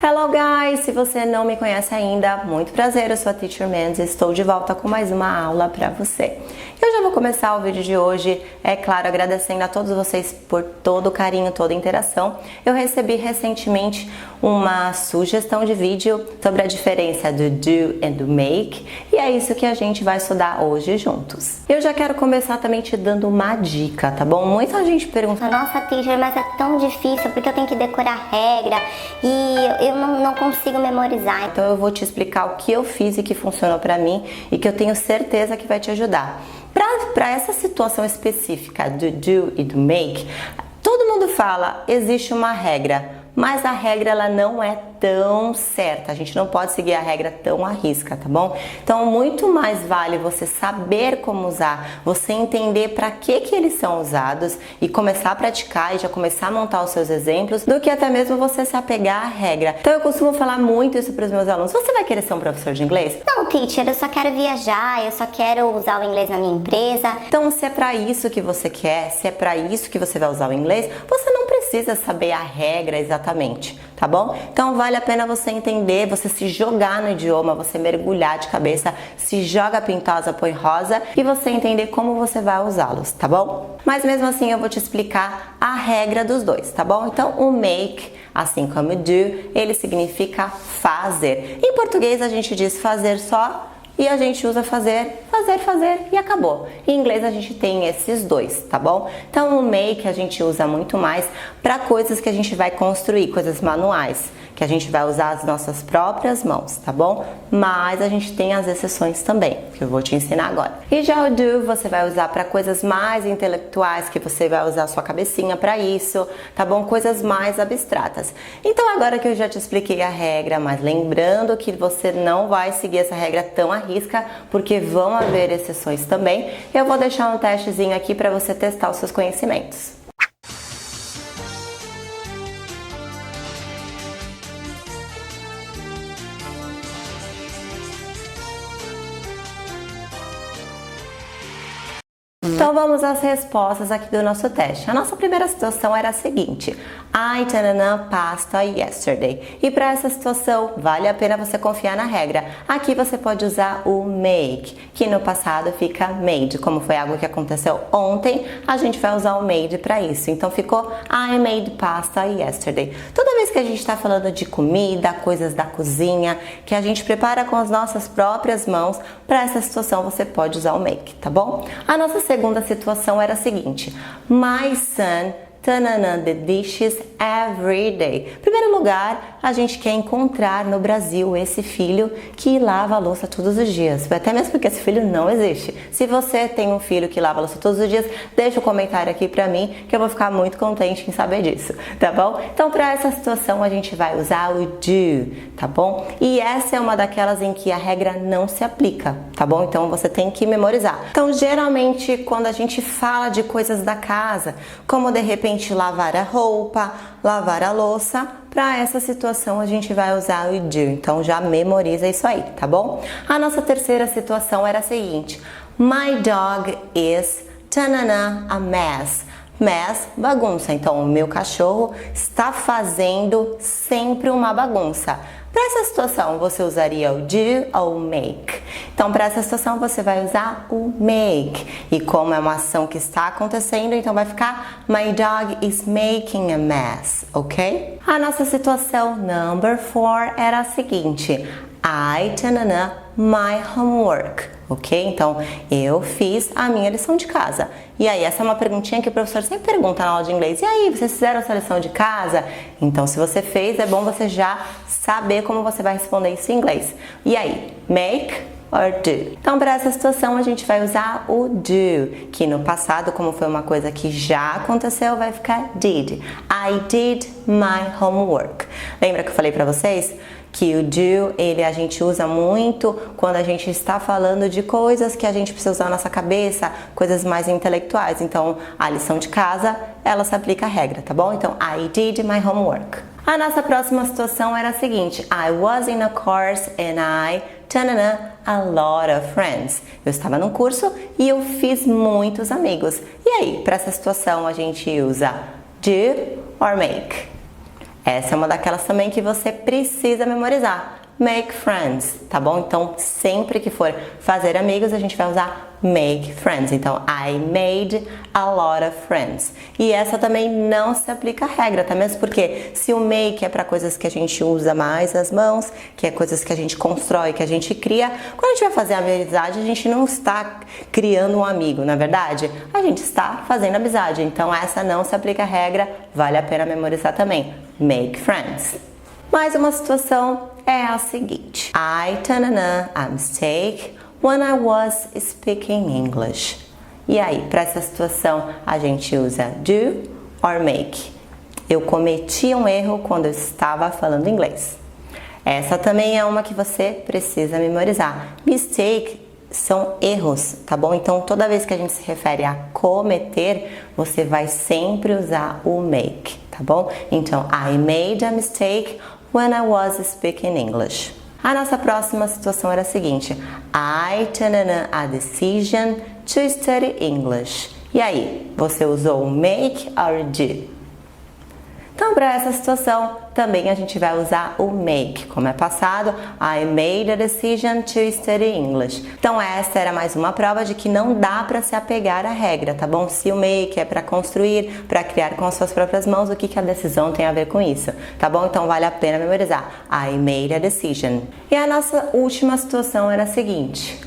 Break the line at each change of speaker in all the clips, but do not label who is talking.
Hello guys! Se você não me conhece ainda, muito prazer, eu sou a Teacher Mendes e estou de volta com mais uma aula para você. Eu já vou começar o vídeo de hoje, é claro, agradecendo a todos vocês por todo o carinho, toda a interação. Eu recebi recentemente uma sugestão de vídeo sobre a diferença do do e do make, e é isso que a gente vai estudar hoje juntos. Eu já quero começar também te dando uma dica, tá bom? Muita gente pergunta:
nossa, teacher, mas é tão difícil porque eu tenho que decorar regra e eu não consigo memorizar.
Então eu vou te explicar o que eu fiz e que funcionou pra mim e que eu tenho certeza que vai te ajudar. Para essa situação específica do do e do make, todo mundo fala, existe uma regra, mas a regra ela não é tão certa, a gente não pode seguir a regra tão à risca, tá bom? Então muito mais vale você saber como usar, você entender para que eles são usados e começar a praticar e já começar a montar os seus exemplos, do que até mesmo você se apegar à regra. Então eu costumo falar muito isso para os meus alunos: você vai querer ser um professor de inglês?
Não, teacher, eu só quero viajar, eu só quero usar o inglês na minha empresa.
Então se é para isso que você quer, se é para isso que você vai usar o inglês, você não precisa saber a regra exatamente, tá bom? Então vale a pena você entender, você se jogar no idioma, você mergulhar de cabeça, se joga pintosa, põe rosa e você entender como você vai usá-los, tá bom? Mas mesmo assim eu vou te explicar a regra dos dois, tá bom? Então o make, assim como o do, ele significa fazer. Em português a gente diz fazer só, e a gente usa fazer e acabou. Em inglês a gente tem esses dois, tá bom? Então o make a gente usa muito mais para coisas que a gente vai construir, coisas manuais, que a gente vai usar as nossas próprias mãos, tá bom? Mas a gente tem as exceções também, que eu vou te ensinar agora. E já o do você vai usar para coisas mais intelectuais, que você vai usar a sua cabecinha para isso, tá bom? Coisas mais abstratas. Então agora que eu já te expliquei a regra, mas lembrando que você não vai seguir essa regra tão à risca, porque vão haver exceções também, eu vou deixar um testezinho aqui para você testar os seus conhecimentos. Então vamos às respostas aqui do nosso teste. A nossa primeira situação era a seguinte: I tanana pasta yesterday. E para essa situação vale a pena você confiar na regra. Aqui você pode usar o make, que no passado fica made. Como foi algo que aconteceu ontem, a gente vai usar o made para isso. Então ficou I made pasta yesterday. Toda vez que a gente está falando de comida, coisas da cozinha, que a gente prepara com as nossas próprias mãos, para essa situação você pode usar o make, tá bom? A nossa segunda situação era a seguinte: my son tanana the dishes every day. Em primeiro lugar, a gente quer encontrar no Brasil esse filho que lava a louça todos os dias. Até mesmo porque esse filho não existe. Se você tem um filho que lava a louça todos os dias, deixa um comentário aqui pra mim que eu vou ficar muito contente em saber disso, tá bom? Então, para essa situação, a gente vai usar o do, tá bom? E essa é uma daquelas em que a regra não se aplica, tá bom? Então, você tem que memorizar. Então, geralmente, quando a gente fala de coisas da casa, como de repente lavar a roupa, lavar a louça, para essa situação a gente vai usar o do. Então já memoriza isso aí, tá bom? A nossa terceira situação era a seguinte: my dog is tanana a mess. Mess, bagunça. Então o meu cachorro está fazendo sempre uma bagunça. Para essa situação, você usaria o do ou o make? Então, para essa situação, você vai usar o make. E como é uma ação que está acontecendo, então vai ficar my dog is making a mess, ok? A nossa situação number 4 era a seguinte: I tanana my homework, ok? Então, eu fiz a minha lição de casa. E aí, essa é uma perguntinha que o professor sempre pergunta na aula de inglês. E aí, vocês fizeram essa lição de casa? Então, se você fez, é bom você já saber como você vai responder isso em inglês. E aí, make or do? Então, para essa situação, a gente vai usar o do, que no passado, como foi uma coisa que já aconteceu, vai ficar did. I did my homework. Lembra que eu falei para vocês que o do, a gente usa muito quando a gente está falando de coisas que a gente precisa usar na nossa cabeça, coisas mais intelectuais. Então, a lição de casa, ela se aplica a regra, tá bom? Então, I did my homework. A nossa próxima situação era a seguinte: I was in a course and I tanana, a lot of friends. Eu estava num curso e eu fiz muitos amigos. E aí, para essa situação a gente usa do or make? Essa é uma daquelas também que você precisa memorizar. Make friends, tá bom? Então, sempre que for fazer amigos, a gente vai usar make friends. Então, I made a lot of friends. E essa também não se aplica à regra, tá? Mesmo porque se o make é para coisas que a gente usa mais as mãos, que é coisas que a gente constrói, que a gente cria, quando a gente vai fazer amizade, a gente não está criando um amigo, na verdade? A gente está fazendo amizade. Então, essa não se aplica à regra, vale a pena memorizar também. Make friends. Mais uma situação é a seguinte. I tanana a mistake when I was speaking English. E aí, para essa situação, a gente usa do or make. Eu cometi um erro quando eu estava falando inglês. Essa também é uma que você precisa memorizar. Mistake são erros, tá bom? Então, toda vez que a gente se refere a cometer, você vai sempre usar o make, tá bom? Então, I made a mistake when I was speaking English. A nossa próxima situação era a seguinte. I tanana a decision to study English. E aí, você usou o make or do? Então, para essa situação, também a gente vai usar o make, como é passado, I made a decision to study English. Então, essa era mais uma prova de que não dá para se apegar à regra, tá bom? Se o make é para construir, para criar com as suas próprias mãos, o que a decisão tem a ver com isso, tá bom? Então, vale a pena memorizar. I made a decision. E a nossa última situação era a seguinte.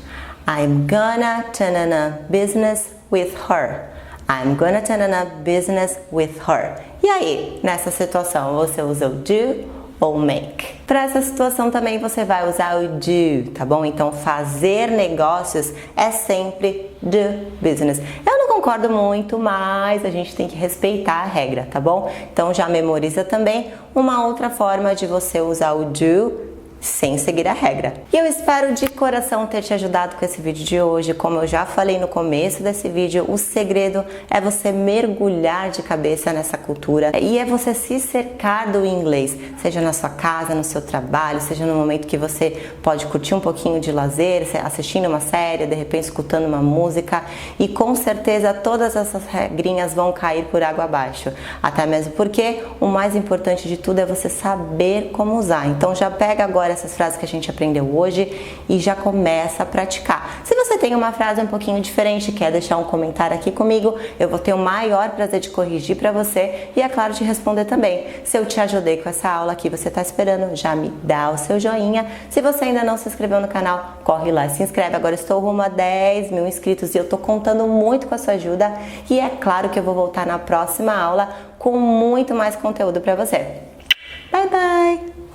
I'm gonna tanana business with her. I'm gonna tanana business with her. E aí, nessa situação, você usa o do ou make? Para essa situação também você vai usar o do, tá bom? Então, fazer negócios é sempre do business. Eu não concordo muito, mas a gente tem que respeitar a regra, tá bom? Então, já memoriza também uma outra forma de você usar o do sem seguir a regra. E eu espero de coração ter te ajudado com esse vídeo de hoje. Como eu já falei no começo desse vídeo, o segredo é você mergulhar de cabeça nessa cultura e é você se cercar do inglês, seja na sua casa, no seu trabalho, seja no momento que você pode curtir um pouquinho de lazer, assistindo uma série, de repente escutando uma música, e com certeza todas essas regrinhas vão cair por água abaixo. Até mesmo porque o mais importante de tudo é você saber como usar. Então já pega agora essas frases que a gente aprendeu hoje e já começa a praticar. Se você tem uma frase um pouquinho diferente, quer deixar um comentário aqui comigo, eu vou ter o maior prazer de corrigir para você e, é claro, de responder também. Se eu te ajudei com essa aula aqui, você está esperando, já me dá o seu joinha. Se você ainda não se inscreveu no canal, corre lá e se inscreve. Agora estou rumo a 10 mil inscritos e eu estou contando muito com a sua ajuda e é claro que eu vou voltar na próxima aula com muito mais conteúdo para você. Bye, bye!